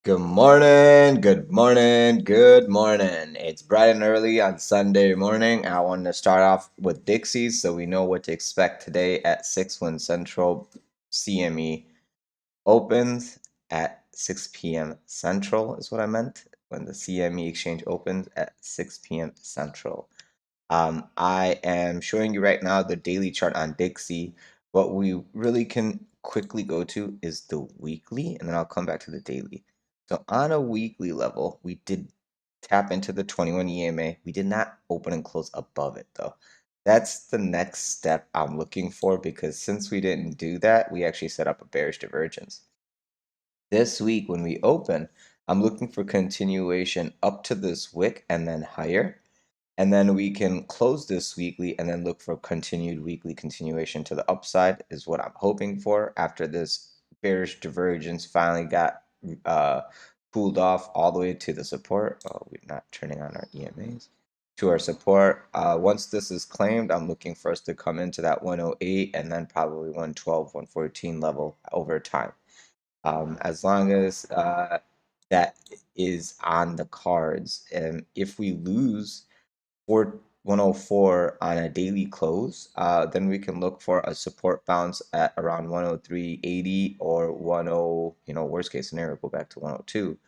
Good morning, good morning, good morning. It's bright and early on Sunday morning. I wanted to start off with Dixie's so we know what to expect today at 6 when Central CME opens at 6 p.m. Central, is what I meant. When the CME exchange opens at 6 p.m. Central. I am showing you right now the daily chart on Dixie. What we really can quickly go to is the weekly, and then I'll come back to the daily. So on a weekly level, we did tap into the 21 EMA. We did not open and close above it though. That's the next step I'm looking for because since we didn't do that, we actually set up a bearish divergence. This week when we open, I'm looking for continuation up to this wick and then higher. And then we can close this weekly and then look for continued weekly continuation to the upside is what I'm hoping for after this bearish divergence finally got uh, cooled off all the way to the support. Oh, we're not turning on our EMAs. To our support. Once this is claimed, I'm looking for us to come into that 108 and then probably 112, 114 level over time. As long as that is on the cards. And if we lose 104 on a daily close, then we can look for a support bounce at around 103.80 or 10, worst case scenario, go back to 102.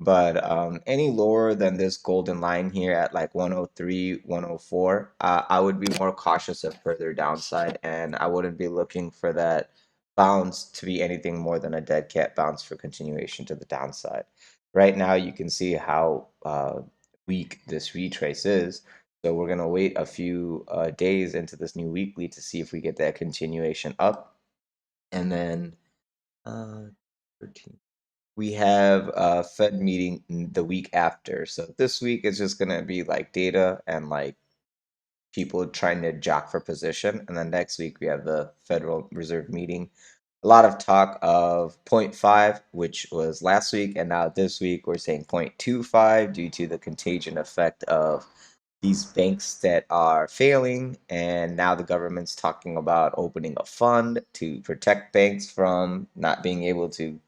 But any lower than this golden line here at like 103, 104, I would be more cautious of further downside, and I wouldn't be looking for that bounce to be anything more than a dead cat bounce for continuation to the downside. Right now, you can see how weak this retrace is. So we're going to wait a few days into this new weekly to see if we get that continuation up. And then 13 we have a Fed meeting the week after. So this week is just gonna be like data and like people trying to jock for position. And then next week we have the Federal Reserve meeting. A lot of talk of zero point 0.5, which was last week, and now this week we're saying 0.25 due to the contagion effect of these banks that are failing. And now the government's talking about opening a fund to protect banks from not being able to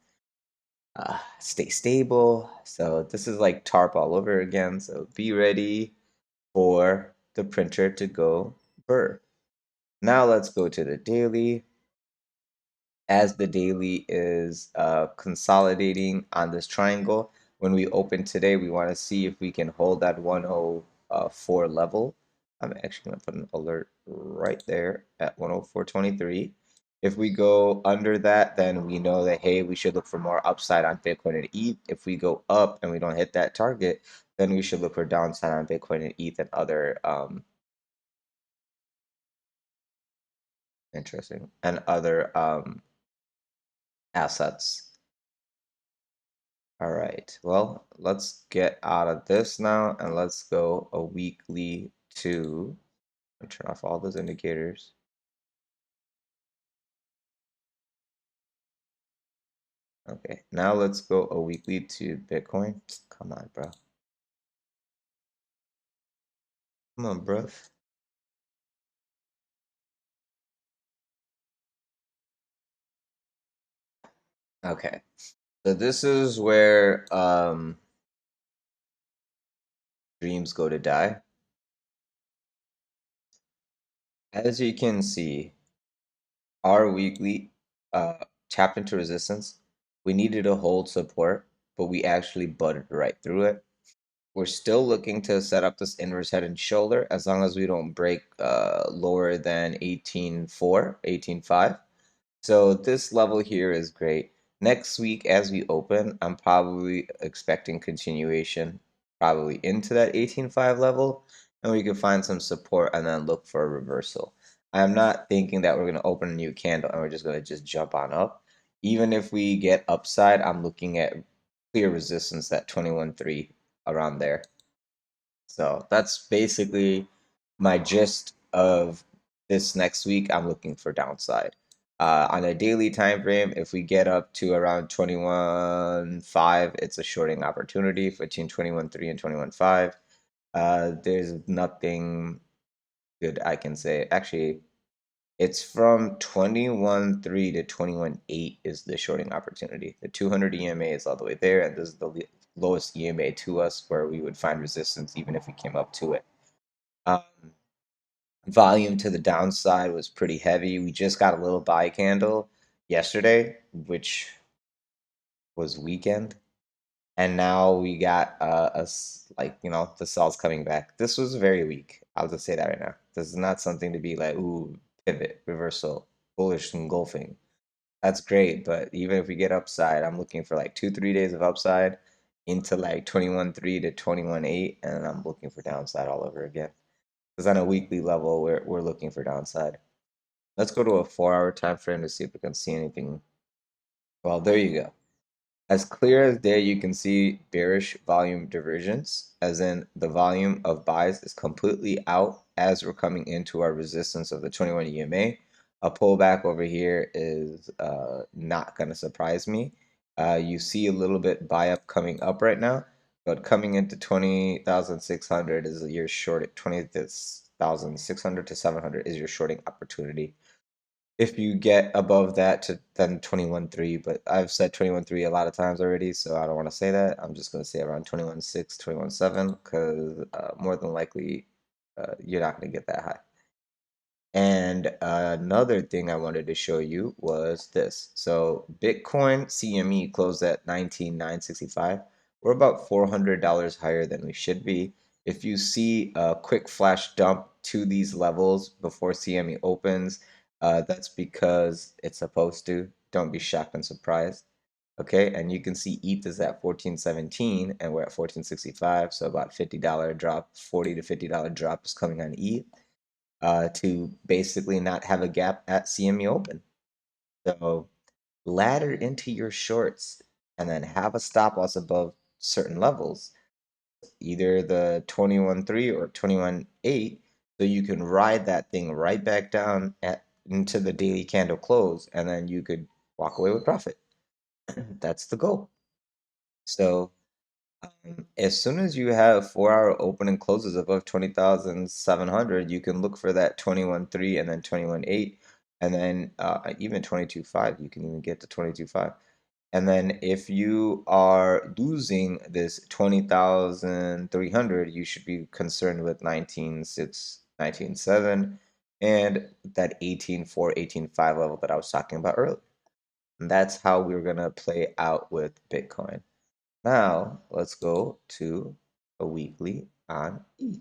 stay stable. So this is like TARP all over again. So be ready for the printer to go burr. Now let's go to the daily. As the daily is consolidating on this triangle, when we open today, we want to see if we can hold that 104 level. I'm actually going to put an alert right there at 104.23. If we go under that, then we know that, hey, we should look for more upside on Bitcoin and ETH. If we go up and we don't hit that target, then we should look for downside on Bitcoin and ETH and other interesting and other assets. All right, well, let's get out of this now and let's go a weekly to turn off all those indicators. Okay, now let's go a weekly to Bitcoin. Come on, bro. Come on, bro. Okay, so this is where dreams go to die. As you can see, our weekly tapped into resistance. We needed to hold support, but we actually butted right through it. We're still looking to set up this inverse head and shoulder as long as we don't break lower than 18.4, 18.5. So this level here is great. Next week as we open, I'm probably expecting continuation probably into that 18.5 level, and we can find some support and then look for a reversal. I'm not thinking that we're going to open a new candle and we're just going to just jump on up. Even if we get upside, I'm looking at clear resistance at 21.3 around there. So that's basically my gist of this next week. I'm looking for downside. On a daily time frame, if we get up to around 21.5, it's a shorting opportunity between 21.3 and 21.5. There's nothing good I can say. Actually, It's from 21.3 to 21.8 is the shorting opportunity. The 200 EMA is all the way there, and this is the lowest EMA to us where we would find resistance even if we came up to it. Um, Volume to the downside was pretty heavy. We just got a little buy candle yesterday, which was weekend. And now we got like, the sell's coming back. This was very weak. I'll just say that right now. This is not something to be like, ooh, pivot, reversal, bullish engulfing. That's great, but even if we get upside, I'm looking for like 2, 3 days of upside into like 21.3 to 21.8, and I'm looking for downside all over again. Because on a weekly level, we're looking for downside. Let's go to a 4-hour time frame to see if we can see anything. Well, there you go. As clear as day, you can see bearish volume divergence, as in the volume of buys is completely out as we're coming into our resistance of the 21 EMA. A pullback over here is not going to surprise me. You see a little bit buy up coming up right now, but coming into 20,600 is your short. 20,600 to 700 is your shorting opportunity. If you get above that to then 21.3, but I've said 21.3 a lot of times already, so I don't want to say that. I'm just going to say around 21.6, 21.7, because more than likely you're not going to get that high. And another thing I wanted to show you was this. So Bitcoin CME closed at 19,965. We're about $400 higher than we should be. If you see a quick flash dump to these levels before CME opens, that's because it's supposed to. Don't be shocked and surprised. Okay, and you can see ETH is at 1417 and we're at 1465, so about $50 drop, $40 to $50 drop is coming on ETH to basically not have a gap at CME Open. So ladder into your shorts and then have a stop loss above certain levels, either the 21.3 or 21.8, so you can ride that thing right back down into the daily candle close, and then you could walk away with profit. That's the goal. So as soon as you have 4-hour open and closes above 20,700, you can look for that 21.3 and then 21.8, and then even 22.5. You can even get to 22.5. And then if you are losing this 20,300, you should be concerned with 19.6, 19.7, and that 18.4, 18.5 level that I was talking about earlier. And that's how we're going to play out with Bitcoin. Now, let's go to a weekly on ETH.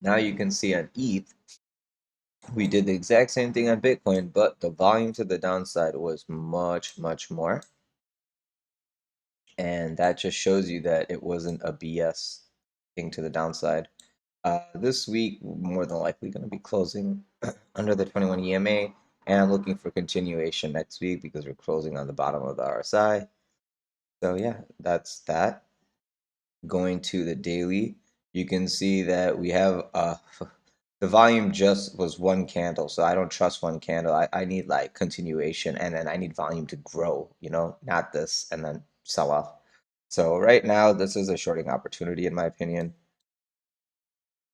Now you can see on ETH, we did the exact same thing on Bitcoin, but the volume to the downside was much, much more. And that just shows you that it wasn't a BS thing to the downside. This week, more than likely going to be closing under the 21 EMA, and I'm looking for continuation next week because we're closing on the bottom of the RSI. So yeah, that's that. Going to the daily, you can see that we have the volume just was one candle, so I don't trust one candle. I need like continuation, and then I need volume to grow, not this and then sell off. So right now, this is a shorting opportunity in my opinion.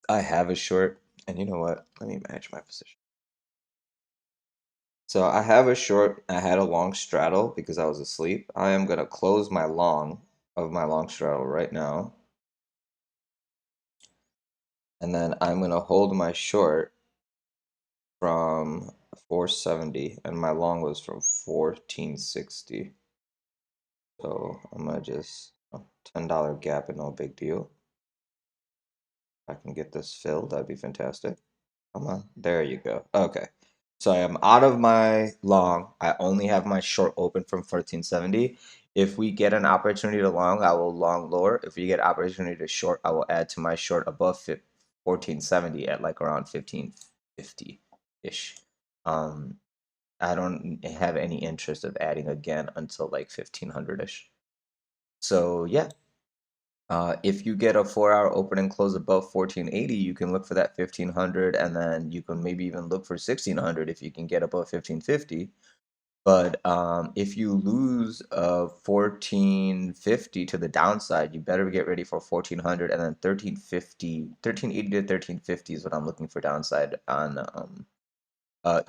I have a short, and you know what? Let me manage my position. So I have a short, I had a long straddle because I was asleep. I am gonna close my long of my long straddle right now. And then I'm gonna hold my short from 470 and my long was from 1460. So I'm gonna just $10 gap and no big deal. If I can get this filled, that'd be fantastic. Come on, there you go. Okay. So I am out of my long. I only have my short open from 1470. If we get an opportunity to long, I will long lower. If we get opportunity to short, I will add to my short above 1470 at like around 1550-ish. I don't have any interest of adding again until like 1500-ish. So yeah, If you get a 4 hour open and close above 1480, you can look for that 1500, and then you can maybe even look for 1600 if you can get above 1550. But if you lose 1450 to the downside, you better get ready for 1400, and then 1350, 1380 to 1350 is what I'm looking for downside on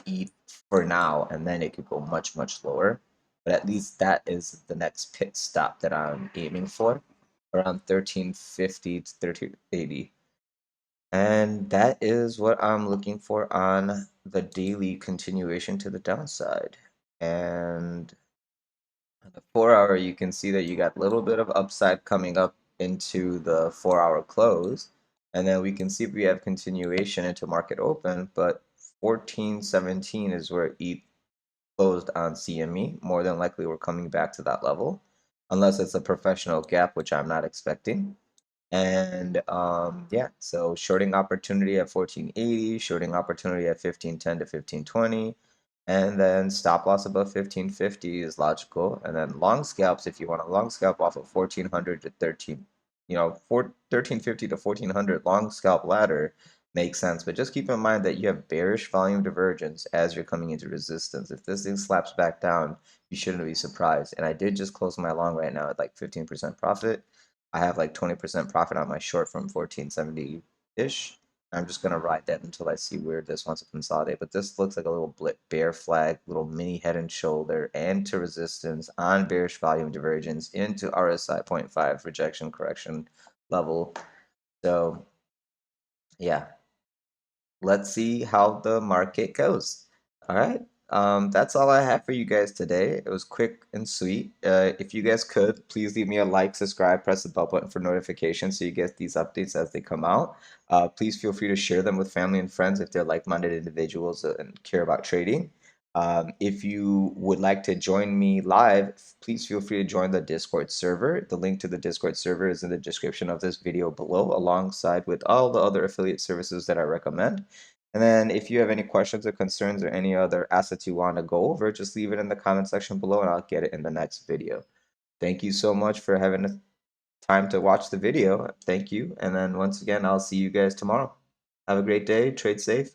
ETH for now, and then it could go much, much lower. But at least that is the next pit stop that I'm aiming for, around 1350 to 1380. And that is what I'm looking for on the daily continuation to the downside. And on the 4 hour, you can see that you got a little bit of upside coming up into the 4 hour close. And then we can see we have continuation into market open, but 1417 is where ETH closed on CME. More than likely, we're coming back to that level, unless it's a professional gap, which I'm not expecting. And yeah, so shorting opportunity at 1480, shorting opportunity at 1510 to 1520, and then stop loss above 1550 is logical. And then long scalps, if you want a long scalp off of 1400 to 13, 1350 to 1400 long scalp ladder makes sense. But just keep in mind that you have bearish volume divergence as you're coming into resistance. If this thing slaps back down, you shouldn't be surprised. And I did just close my long right now at like 15% profit. I have like 20% profit on my short from 1470-ish. I'm just gonna ride that until I see where this wants to consolidate. But this looks like a little blip bear flag, little mini head and shoulder, and to resistance on bearish volume divergence into RSI 0.5 rejection correction level. So yeah, let's see how the market goes. All right. That's all I have for you guys today. It was quick and sweet. If you guys could, please leave me a like, subscribe, press the bell button for notifications so you get these updates as they come out. Please feel free to share them with family and friends if they're like-minded individuals and care about trading. If you would like to join me live, please feel free to join the Discord server. The link to the Discord server is in the description of this video below, alongside with all the other affiliate services that I recommend. And then if you have any questions or concerns or any other assets you want to go over, just leave it in the comment section below and I'll get it in the next video. Thank you so much for having the time to watch the video. Thank you. And then once again, I'll see you guys tomorrow. Have a great day. Trade safe.